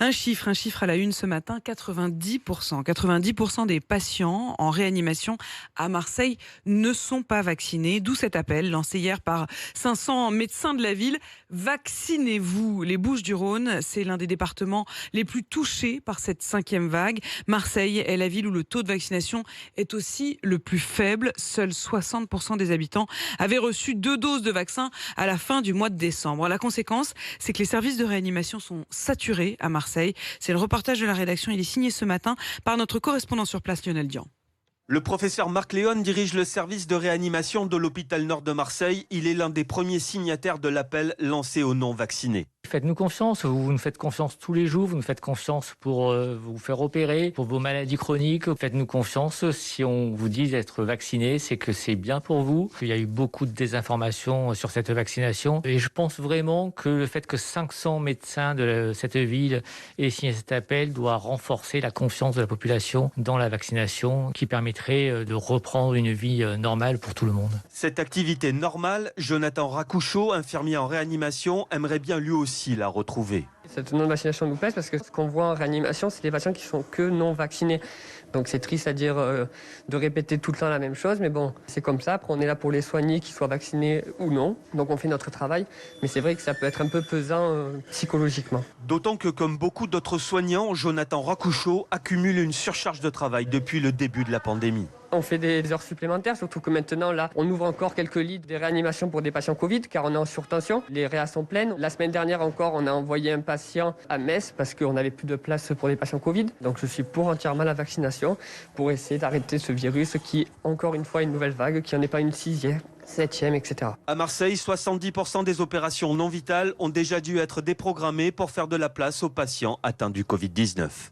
Un chiffre à la une ce matin, 90% des patients en réanimation à Marseille ne sont pas vaccinés. D'où cet appel lancé hier par 500 médecins de la ville. Vaccinez-vous. Les Bouches-du-Rhône, c'est l'un des départements les plus touchés par cette 5e vague. Marseille est la ville où le taux de vaccination est aussi le plus faible. Seuls 60% des habitants avaient reçu 2 doses de vaccin à la fin du mois de décembre. La conséquence, c'est que les services de réanimation sont saturés à Marseille. C'est le reportage de la rédaction. Il est signé ce matin par notre correspondant sur place, Lionel Dian. Le professeur Marc Léon dirige le service de réanimation de l'hôpital Nord de Marseille. Il est l'un des premiers signataires de l'appel lancé aux non-vaccinés. Faites-nous confiance, vous nous faites confiance tous les jours, vous nous faites confiance pour vous faire opérer, pour vos maladies chroniques. Faites-nous confiance, si on vous dit d'être vacciné, c'est que c'est bien pour vous. Il y a eu beaucoup de désinformation sur cette vaccination et je pense vraiment que le fait que 500 médecins de cette ville aient signé cet appel doit renforcer la confiance de la population dans la vaccination qui permettrait de reprendre une vie normale pour tout le monde. Cette activité normale, Jonathan Racouchot, infirmier en réanimation, aimerait bien lui aussi la retrouver. Cette non-vaccination nous pèse parce que ce qu'on voit en réanimation, c'est des patients qui sont que non vaccinés. Donc c'est triste à dire de répéter tout le temps la même chose, mais bon, c'est comme ça. Après, on est là pour les soigner, qu'ils soient vaccinés ou non. Donc on fait notre travail, mais c'est vrai que ça peut être un peu pesant psychologiquement. D'autant que, comme beaucoup d'autres soignants, Jonathan Racouchot accumule une surcharge de travail depuis le début de la pandémie. On fait des heures supplémentaires, surtout que maintenant, là, on ouvre encore quelques lits de réanimation pour des patients Covid, car on est en surtension. Les réas sont pleines. La semaine dernière encore, on a envoyé un patient à Metz parce qu'on n'avait plus de place pour des patients Covid. Donc je suis pour entièrement la vaccination, pour essayer d'arrêter ce virus qui, encore une fois, une nouvelle vague, qui n'en est pas une 6e, 7e, etc. À Marseille, 70% des opérations non vitales ont déjà dû être déprogrammées pour faire de la place aux patients atteints du Covid-19.